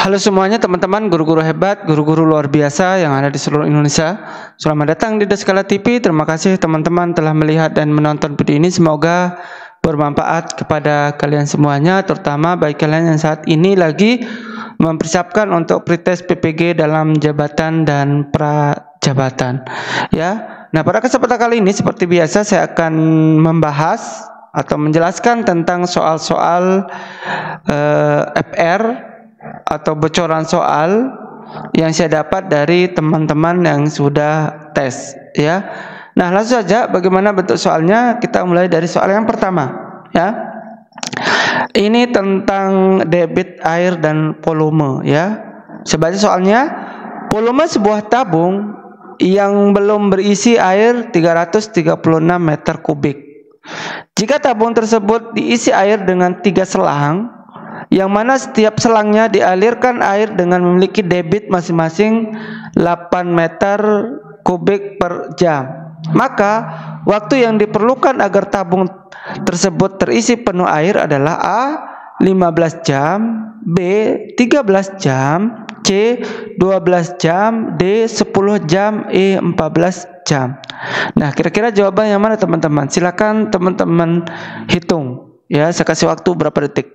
Halo semuanya teman-teman, guru-guru hebat, guru-guru luar biasa yang ada di seluruh Indonesia. Selamat datang di Daskala TV. Terima kasih teman-teman telah melihat dan menonton video ini. Semoga bermanfaat kepada kalian semuanya, terutama bagi kalian yang saat ini lagi mempersiapkan untuk pretest PPG dalam jabatan dan prajabatan. Ya. Nah, pada kesempatan kali ini seperti biasa saya akan membahas atau menjelaskan tentang soal-soal FR atau bocoran soal yang saya dapat dari teman-teman yang sudah tes, ya. Nah, langsung saja bagaimana bentuk soalnya. Kita mulai dari soal yang pertama, ya. Ini tentang debit air dan volume, ya. Sebagai soalnya, volume sebuah tabung yang belum berisi air 336 meter kubik. Jika tabung tersebut diisi air dengan 3 selang, yang mana setiap selangnya dialirkan air dengan memiliki debit masing-masing 8 meter kubik per jam, maka waktu yang diperlukan agar tabung tersebut terisi penuh air adalah A. 15 jam, B. 13 jam, C. 12 jam, D. 10 jam, E. 14 jam. Nah, kira-kira jawaban yang mana teman-teman? Silakan teman-teman hitung, ya. Saya kasih waktu berapa detik.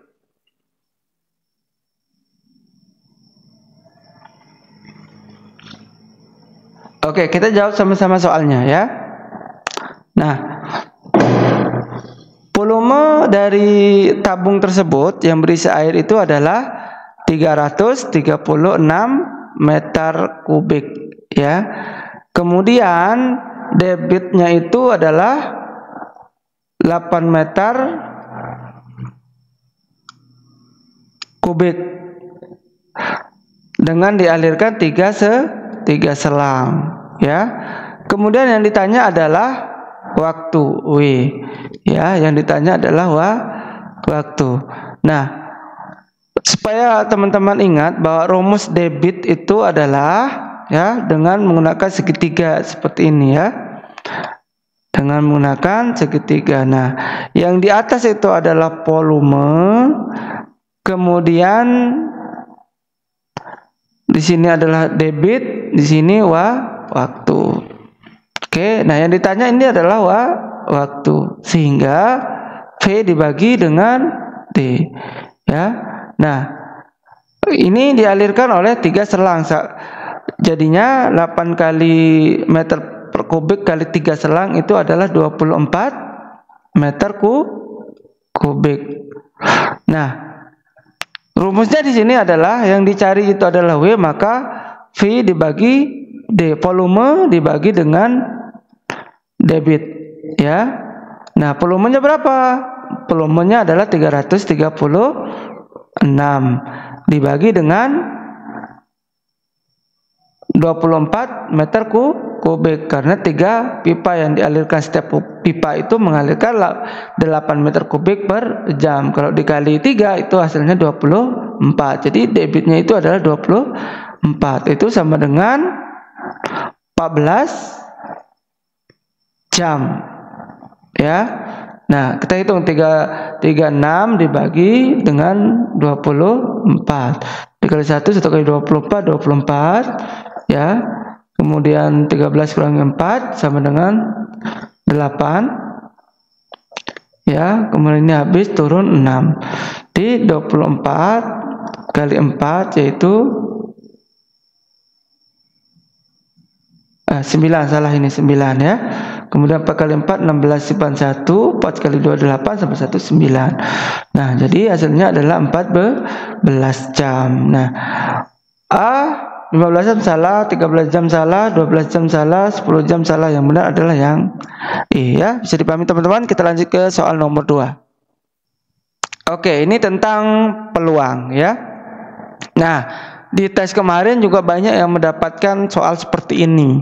Oke, kita jawab sama-sama soalnya, ya. Nah, volume dari tabung tersebut yang berisi air itu adalah 336 meter kubik, ya. Kemudian debitnya itu adalah 8 meter kubik dengan dialirkan 3 selang, ya. Kemudian yang ditanya adalah waktu, ya, yang ditanya adalah waktu. Nah, supaya teman-teman ingat bahwa rumus debit itu adalah, ya, dengan menggunakan segitiga seperti ini, ya, dengan menggunakan segitiga. Nah, yang di atas itu adalah volume, kemudian di sini adalah debit, di sini waktu. Oke, nah yang ditanya ini adalah waktu, sehingga V dibagi dengan D, ya. Nah, ini dialirkan oleh 3 selang, jadinya 8 kali meter per kubik kali 3 selang itu adalah 24 meter kubik. Nah, rumusnya di sini adalah yang dicari itu adalah W, maka V dibagi D, volume dibagi dengan debit, ya. Nah, volumenya berapa? Volumenya adalah 336 dibagi dengan 24 meter kubik, karena 3 pipa yang dialirkan, setiap pipa itu mengalirkan 8 meter kubik per jam. Kalau dikali 3 itu hasilnya 24. Jadi debitnya itu adalah 24. Itu sama dengan 14 jam, ya. Nah, kita hitung 36 dibagi dengan 24. Dikali 1 kali 24, ya. Kemudian 13 kurangi 4 sama dengan 8, ya. Kemudian ini habis turun 6. Di 24 kali 4 yaitu 9, salah, ini 9, ya. Kemudian 4 kali 4 16 simpan 1, 4 kali 2 8 sampai 1 9. Nah, jadi hasilnya adalah 14 jam. Nah, A 15 jam salah, 13 jam salah, 12 jam salah, 10 jam salah. Yang benar adalah yang E, ya. Bisa dipahami teman-teman. Kita lanjut ke soal nomor 2. Oke, ini tentang peluang, ya. Nah, di tes kemarin juga banyak yang mendapatkan soal seperti ini.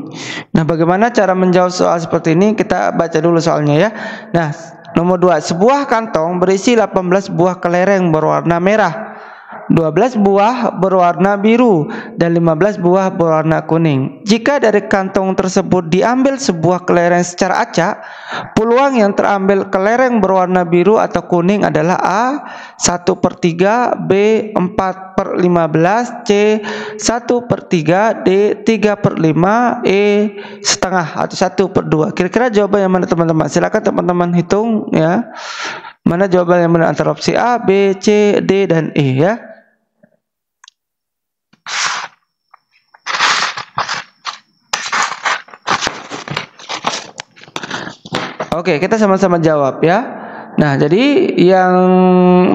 Nah, bagaimana cara menjawab soal seperti ini? Kita baca dulu soalnya, ya. Nah, nomor 2, sebuah kantong berisi 18 buah kelereng berwarna merah 12 buah berwarna biru dan 15 buah berwarna kuning. Jika dari kantong tersebut diambil sebuah kelereng secara acak, peluang yang terambil kelereng berwarna biru atau kuning adalah A 1/3, B 4/15, C 1/3, D 3/5, E setengah atau 1/2. Kira-kira jawaban yang mana teman-teman? Silakan teman-teman hitung ya. Mana jawaban yang benar antara opsi A, B, C, D, dan E ya. Oke, kita sama-sama jawab ya. Nah, jadi yang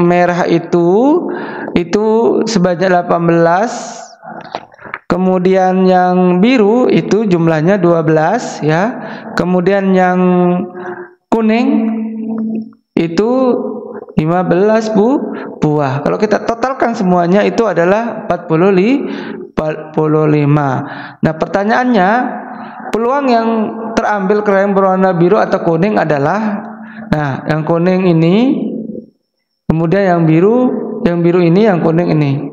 merah itu sebanyak 18. Kemudian yang biru itu jumlahnya 12 ya. Kemudian yang kuning itu 15 buah. Kalau kita totalkan semuanya itu adalah 45. Nah, pertanyaannya, peluang yang terambil kelereng berwarna biru atau kuning adalah, nah, yang kuning ini, kemudian yang biru ini, yang kuning ini.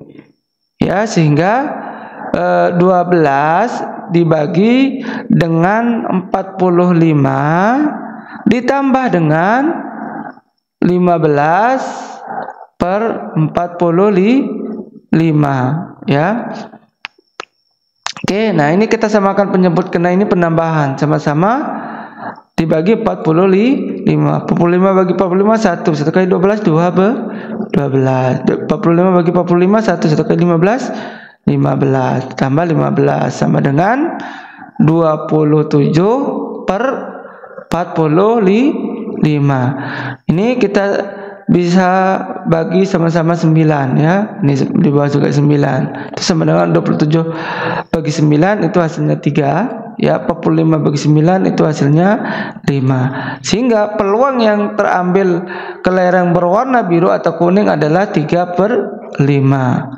Ya, sehingga 12 dibagi dengan 45 ditambah dengan 15/45 ya. Oke, nah ini kita samakan penyebut karena ini penambahan, sama-sama dibagi 45. 45 bagi 45 1, 1 kali 12 2 12. 45 bagi 45 1 kali 15 15 tambah 15 sama dengan 27/45. Ini kita bisa bagi sama-sama 9 ya. Ini di bawah juga 9. Itu sama dengan 27 bagi 9 itu hasilnya 3 ya. 45 bagi 9 itu hasilnya 5. Sehingga peluang yang terambil kelereng berwarna biru atau kuning adalah 3/5.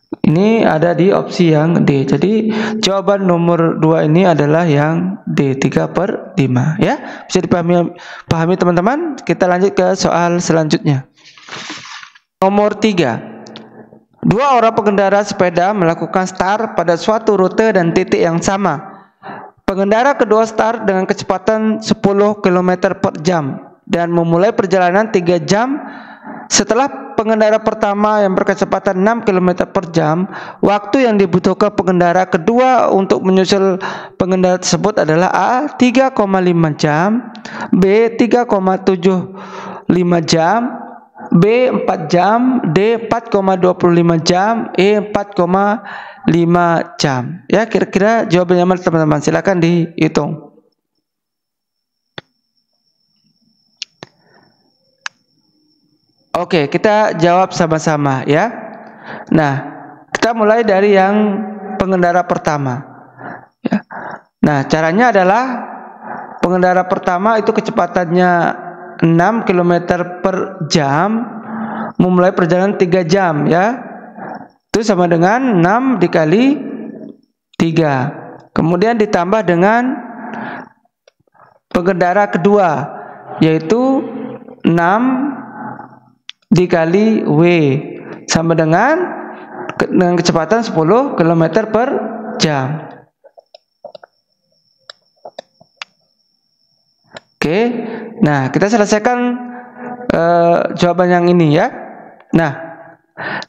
Ini ada di opsi yang D. Jadi jawaban nomor 2 ini adalah yang D, 3/5 ya. Bisa dipahami teman-teman? Kita lanjut ke soal selanjutnya. Nomor 3. Dua orang pengendara sepeda melakukan start pada suatu rute dan titik yang sama. Pengendara kedua start dengan kecepatan 10 km per jam dan memulai perjalanan 3 jam setelah pengendara pertama yang berkecepatan 6 km per jam. Waktu yang dibutuhkan pengendara kedua untuk menyusul pengendara tersebut adalah A 3,5 jam, B 3,75 jam, B 4 jam, D 4,25 jam, E 4,5 jam. Ya, kira-kira jawabannya mana teman-teman? Silakan dihitung. Oke, kita jawab sama-sama ya. Nah, kita mulai dari yang pengendara pertama ya. Nah, caranya adalah pengendara pertama itu kecepatannya 6 km per jam, memulai perjalanan 3 jam ya. Itu sama dengan 6 dikali 3. Kemudian ditambah dengan pengendara kedua, yaitu 6 dikali W, sama dengan kecepatan 10 km per jam. Oke, nah kita selesaikan jawaban yang ini ya. Nah,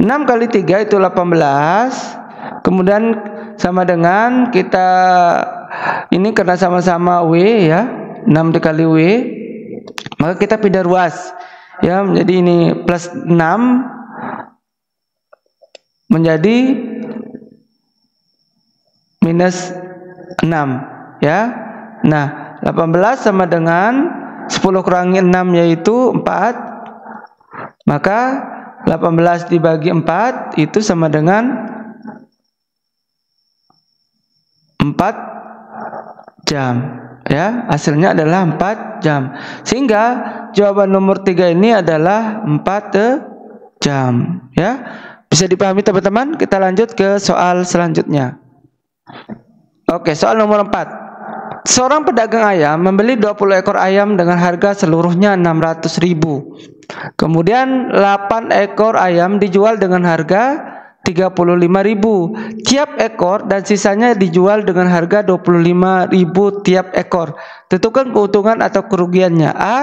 6 kali 3 itu 18. Kemudian sama dengan kita ini karena sama-sama W ya, 6 dikali W, maka kita pindah ruas ya, menjadi ini plus 6 menjadi minus 6 ya. Nah, 18 sama dengan 10 kurangi 6 yaitu 4. Maka 18 dibagi 4 itu sama dengan 4 jam ya, hasilnya adalah 4 jam. Sehingga jawaban nomor 3 ini adalah 4 jam ya. Bisa dipahami teman-teman? Kita lanjut ke soal selanjutnya. Oke, soal nomor 4. Seorang pedagang ayam membeli 20 ekor ayam dengan harga seluruhnya 600.000. Kemudian 8 ekor ayam dijual dengan harga 35.000 tiap ekor dan sisanya dijual dengan harga 25.000 tiap ekor. Tentukan keuntungan atau kerugiannya. A.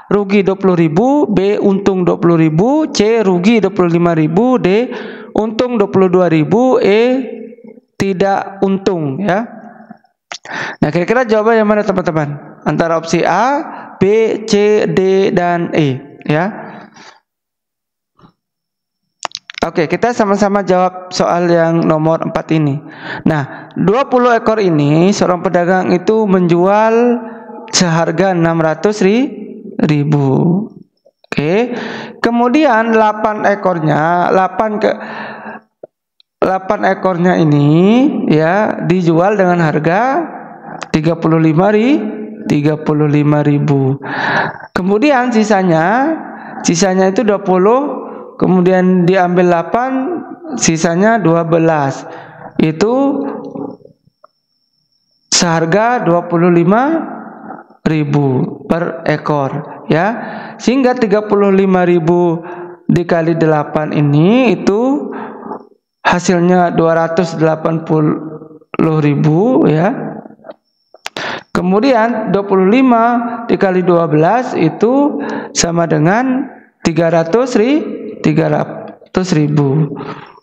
Rugi 20.000, B. Untung 20.000, C. Rugi 25.000, D. Untung 22.000, E. Tidak untung, ya. Nah, kira-kira jawaban yang mana teman-teman? Antara opsi A, B, C, D, dan E, ya. Oke, kita sama-sama jawab soal yang nomor 4 ini. Nah, 20 ekor ini seorang pedagang itu menjual seharga 600.000. Oke. Kemudian 8 ekornya ini ya dijual dengan harga 35.000. Kemudian sisanya itu 20, kemudian diambil 8, sisanya 12. Itu seharga 25.000 per ekor, ya. Sehingga 35.000 dikali 8 ini itu hasilnya 280.000, ya. Kemudian 25 dikali 12 itu sama dengan 300.000.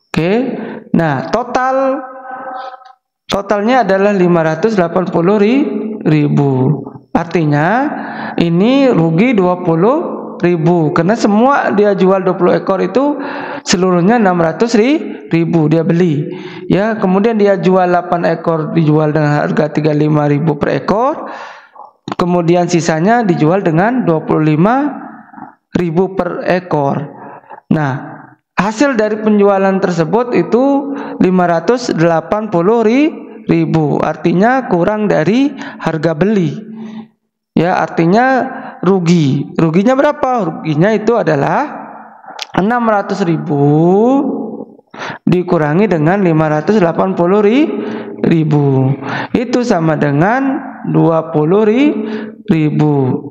Oke. Nah, totalnya adalah 580.000. Artinya ini rugi 20.000 karena semua dia jual 20 ekor itu seluruhnya 600.000 dia beli, ya. Kemudian dia jual 8 ekor dijual dengan harga 35.000 per ekor. Kemudian sisanya dijual dengan 25.000 per ekor. Nah, hasil dari penjualan tersebut itu 580.000. Artinya kurang dari harga beli, ya. Artinya rugi. Ruginya berapa? Ruginya itu adalah 600.000 dikurangi dengan 580.000. Itu sama dengan 20.000.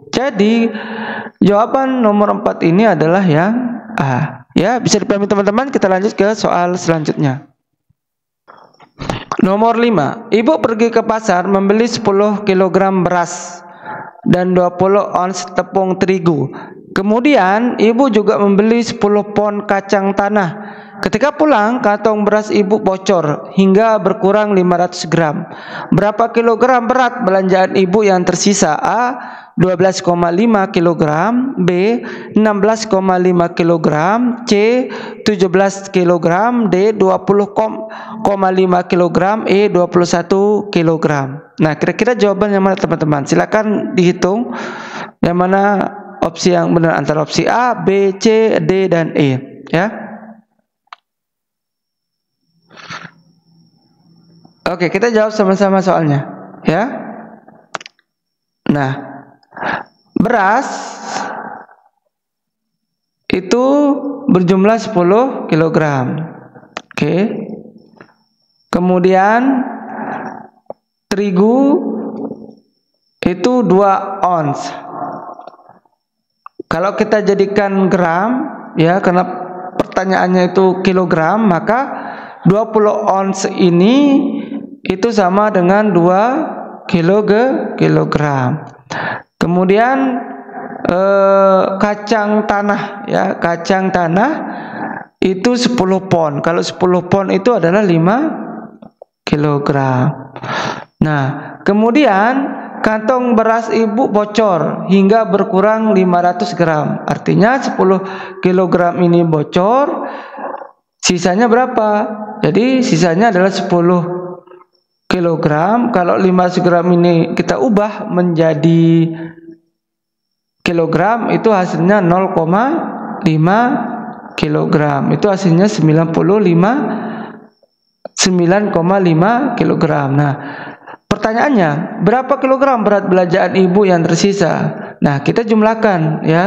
Jadi jawaban nomor 4 ini adalah yang A. Ya, bisa dipahami teman-teman. Kita lanjut ke soal selanjutnya. Nomor 5. Ibu pergi ke pasar membeli 10 kg beras dan 20 ons tepung terigu. Kemudian ibu juga membeli 10 pon kacang tanah. Ketika pulang, kantong beras ibu bocor hingga berkurang 500 gram. Berapa kilogram berat belanjaan ibu yang tersisa? A. 12,5 kg, B. 16,5 kg, C. 17 kg, D. 20,5 kg, E. 21 kg. Nah, kira-kira jawaban yang mana teman-teman? Silakan dihitung yang mana opsi yang benar antara opsi A, B, C, D, dan E, ya. Oke, kita jawab sama-sama soalnya, ya. Nah, beras itu berjumlah 10 kg. Oke. Kemudian terigu itu 2 ons. Kalau kita jadikan gram, ya, karena pertanyaannya itu kilogram, maka 20 ons ini itu sama dengan 2 kilogram. Kemudian kacang tanah, ya, kacang tanah itu 10 pon. Kalau 10 pon itu adalah 5 kilogram. Nah, kemudian kantong beras ibu bocor hingga berkurang 500 gram. Artinya 10 kilogram ini bocor, sisanya berapa? Jadi sisanya adalah 10 kilogram. Kalau 500 gram ini kita ubah menjadi kilogram, itu hasilnya 0,5 kilogram. Itu hasilnya 9,5 kilogram. Nah, pertanyaannya, berapa kilogram berat belanjaan ibu yang tersisa? Nah, kita jumlahkan, ya.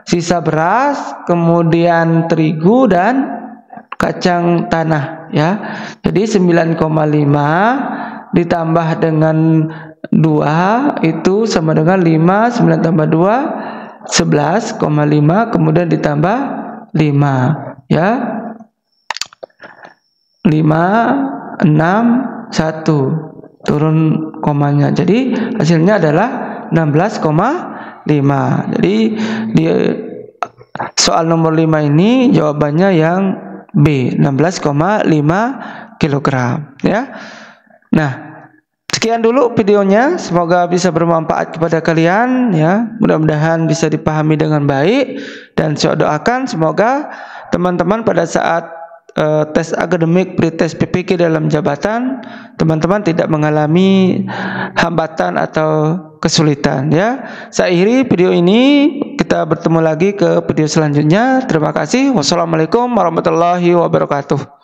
Sisa beras, kemudian terigu dan kacang tanah, ya. Jadi 9,5 ditambah dengan 2 itu sama dengan 5, 9 tambah 2 11,5, kemudian ditambah 5 ya. 5, 6, 1 turun komanya, jadi hasilnya adalah 16,5. Jadi di soal nomor 5 ini jawabannya yang B, 16,5 kilogram ya. Nah, sekian dulu videonya, semoga bisa bermanfaat kepada kalian ya. Mudah-mudahan bisa dipahami dengan baik, dan saya doakan semoga teman-teman pada saat tes akademik pretest PPK dalam jabatan, teman-teman tidak mengalami hambatan atau kesulitan ya. Saya akhiri video ini, kita bertemu lagi ke video selanjutnya. Terima kasih. Wassalamualaikum warahmatullahi wabarakatuh.